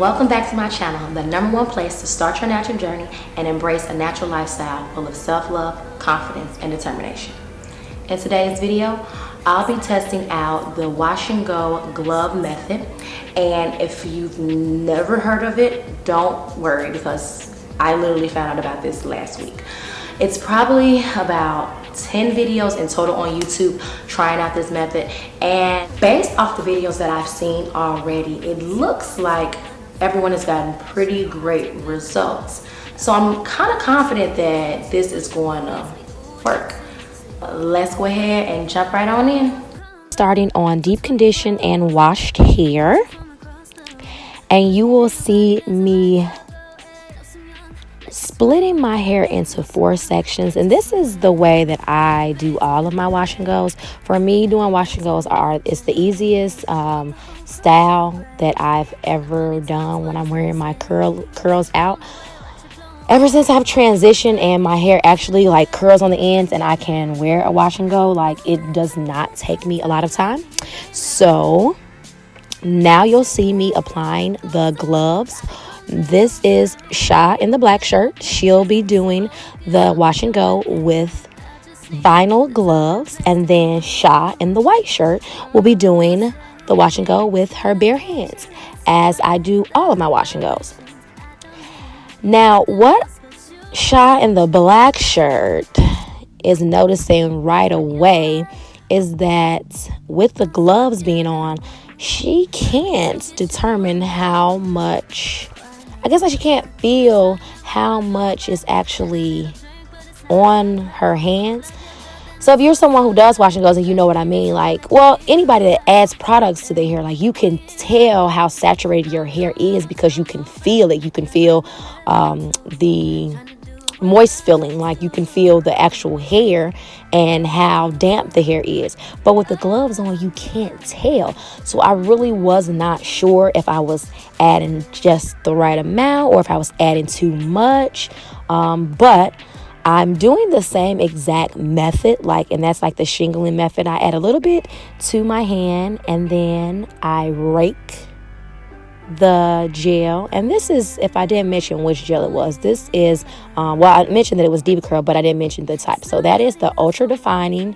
Welcome back to my channel, the #1 place to start your natural journey and embrace a natural lifestyle full of self-love, confidence, and determination. In today's video, I'll be testing out the wash and go glove method. And if you've never heard of it, don't worry, because I literally found out about this last week. It's probably about 10 videos in total on YouTube trying out this method, and based off the videos that I've seen already, it looks like everyone has gotten pretty great results. So I'm kind of confident that this is going to work. Let's go ahead and jump right on in. Starting on deep conditioned and washed hair, and you will see me splitting my hair into 4 sections, and this is the way that I do all of my wash and goes. For me, doing wash and goes it's the easiest style that I've ever done when I'm wearing my curls out. Ever since I've transitioned and my hair actually like curls on the ends and I can wear a wash and go, like, it does not take me a lot of time. So now you'll see me applying the gloves. This is Sha in the black shirt. She'll be doing the wash and go with vinyl gloves, and then Sha in the white shirt will be doing the wash and go with her bare hands, as I do all of my wash and goes. Now, what Sha in the black shirt is noticing right away is that with the gloves being on, she can't determine how much, I guess, like, she can't feel how much is actually on her hands. So if you're someone who does wash and goes, and you know what I mean, like, well, anybody that adds products to their hair, like, you can tell how saturated your hair is because you can feel it. You can feel the moist feeling, like you can feel the actual hair and how damp the hair is. But with the gloves on, you can't tell. So I really was not sure if I was adding just the right amount or if I was adding too much. But I'm doing the same exact method, and that's like the shingling method. I add a little bit to my hand and then I rake the gel. And this is, if I didn't mention which gel it was, this is well, I mentioned that it was deep curl, but I didn't mention the type. So that is the ultra defining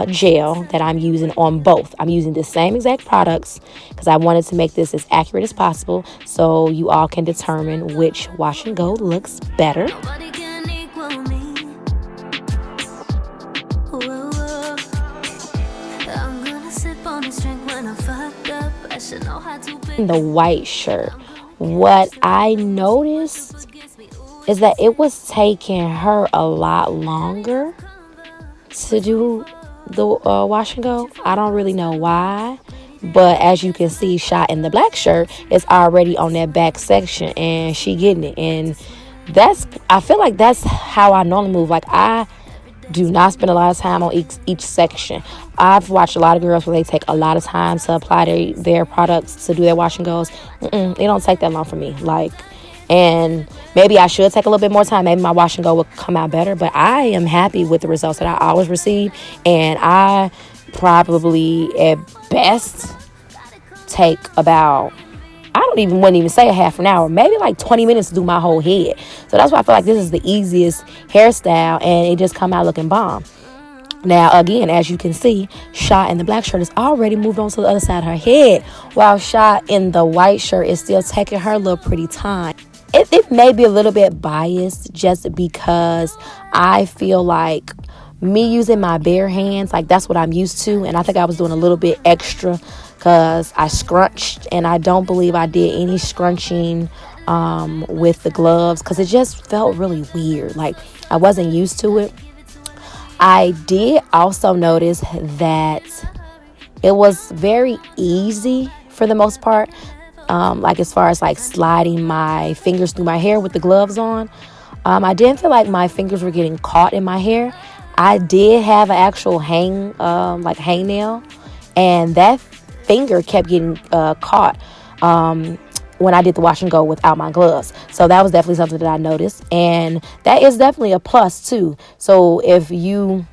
gel that I'm using on both. I'm using the same exact products because I wanted to make this as accurate as possible so you all can determine which wash and go looks better. The white shirt, what I noticed is that it was taking her a lot longer to do the wash and go. I don't really know why, but as you can see, Sha in the black shirt is already on that back section and she getting it. And I feel like that's how I normally move. Like, I do not spend a lot of time on each section. I've watched a lot of girls where they take a lot of time to apply their products to do their wash and goes. It don't take that long for me. And maybe I should take a little bit more time. Maybe my wash and go will come out better. But I am happy with the results that I always receive. And I probably, at best, take about, wouldn't even say a half an hour, maybe like 20 minutes to do my whole head. So that's why I feel like this is the easiest hairstyle, and it just come out looking bomb. Now, again, as you can see, Sha in the black shirt is already moved on to the other side of her head, while Sha in the white shirt is still taking her little pretty time. It may be a little bit biased just because I feel like me using my bare hands, like, that's what I'm used to, and I think I was doing a little bit extra because I scrunched, and I don't believe I did any scrunching with the gloves because it just felt really weird. Like, I wasn't used to it. I did also notice that it was very easy for the most part, like, as far as like sliding my fingers through my hair with the gloves on. I didn't feel like my fingers were getting caught in my hair. I did have an actual hangnail, and that finger kept getting caught when I did the wash and go without my gloves. So that was definitely something that I noticed, and that is definitely a plus too. So if you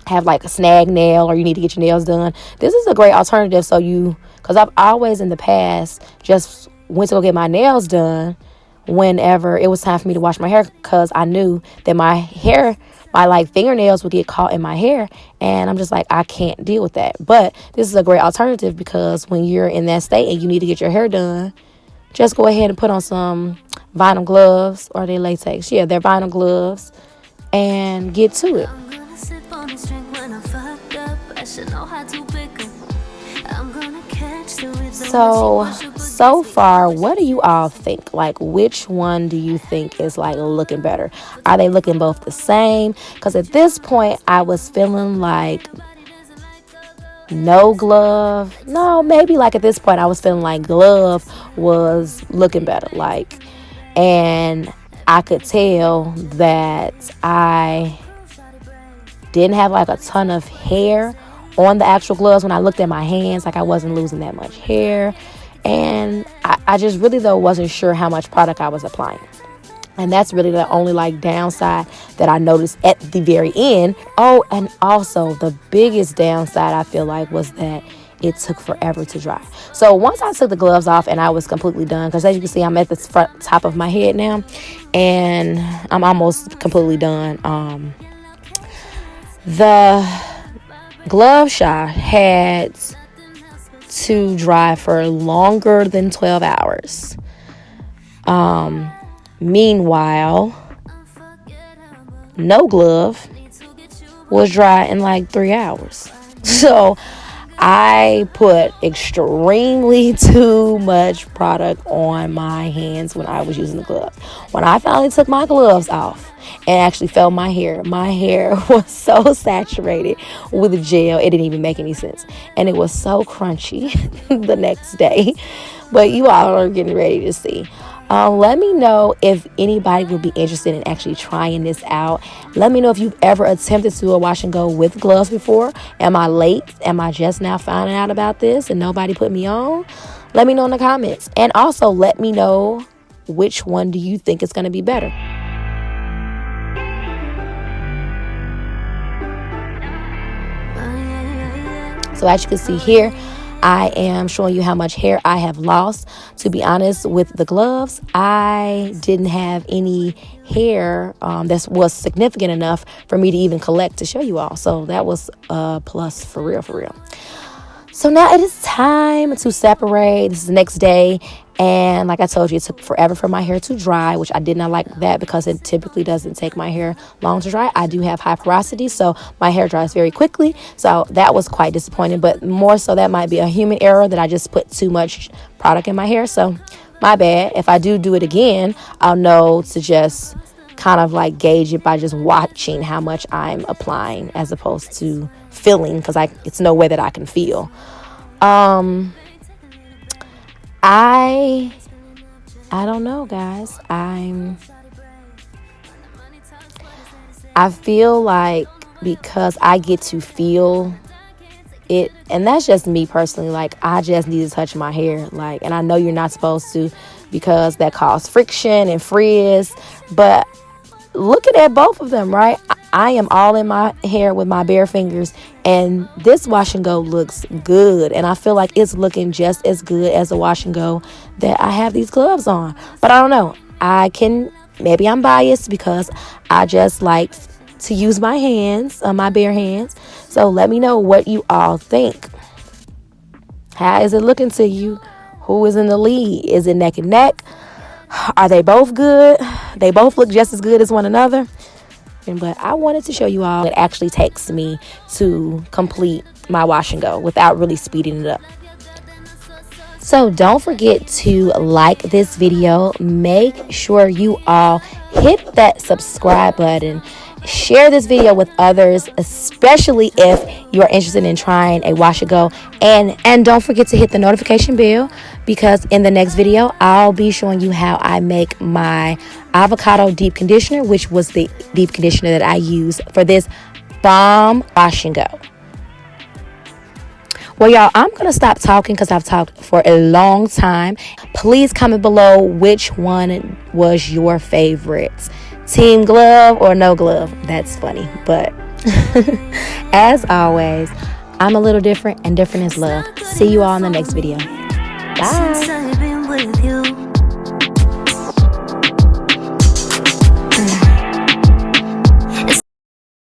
have like a snag nail or you need to get your nails done, this is a great alternative. So because I've always in the past just went to go get my nails done whenever it was time for me to wash my hair, because I knew that my like fingernails would get caught in my hair, and I'm just like, I can't deal with that. But this is a great alternative, because when you're in that state and you need to get your hair done, just go ahead and put on some vinyl gloves, or they latex. Yeah, they're vinyl gloves, and get to it. So far, what do you all think? Like, which one do you think is like looking better? Are they looking both the same? Because at this point, I was feeling like maybe like at this point, I was feeling like glove was looking better. Like, and I could tell that I didn't have like a ton of hair on the actual gloves. When I looked at my hands, like I wasn't losing that much hair. And I just really, though, wasn't sure how much product I was applying. And that's really the only like downside that I noticed at the very end. Oh, and also the biggest downside I feel like was that it took forever to dry. So once I took the gloves off and I was completely done, because as you can see, I'm at the top of my head now, and I'm almost completely done. The glove shot had to dry for longer than 12 hours. Meanwhile, no glove was dry in like 3 hours. So I put extremely too much product on my hands when I was using the gloves. When I finally took my gloves off and actually felt my hair was so saturated with the gel, it didn't even make any sense. And it was so crunchy the next day. But you all are getting ready to see. Let me know if anybody would be interested in actually trying this out. Let me know if you've ever attempted to do a wash and go with gloves before. Am I late? Am I just now finding out about this and nobody put me on? Let me know in the comments. And also let me know, which one do you think is going to be better? So as you can see here, I am showing you how much hair I have lost. To be honest, with the gloves, I didn't have any hair that was significant enough for me to even collect to show you all. So that was a plus for real. So now it is time to separate. This is the next day. And like I told you, it took forever for my hair to dry, which I did not like that, because it typically doesn't take my hair long to dry. I do have high porosity, so my hair dries very quickly. So that was quite disappointing, but more so that might be a human error that I just put too much product in my hair. So my bad. If I do it again, I'll know to just kind of like gauge it by just watching how much I'm applying as opposed to feeling, because it's no way that I can feel. I don't know, guys. I feel like, because I get to feel it, and that's just me personally, like I just need to touch my hair, like, and I know you're not supposed to, because that causes friction and frizz, but looking at both of them, right? I am all in my hair with my bare fingers, and this wash and go looks good, and I feel like it's looking just as good as the wash and go that I have these gloves on. But I don't know, maybe I'm biased because I just like to use my hands, my bare hands. So let me know what you all think. How is it looking to you? Who is in the lead? Is it neck and neck? Are they both good? They both look just as good as one another. But I wanted to show you all it actually takes me to complete my wash and go without really speeding it up. So don't forget to like this video. Make sure you all hit that subscribe button. Share this video with others, especially if you are interested in trying a wash and go. And don't forget to hit the notification bell, because in the next video, I'll be showing you how I make my avocado deep conditioner, which was the deep conditioner that I use for this bomb wash and go. Well, y'all, I'm going to stop talking because I've talked for a long time. Please comment below which one was your favorite. Team glove or no glove? That's funny. But as always, I'm a little different, and different is love. See you all in the next video. Bye.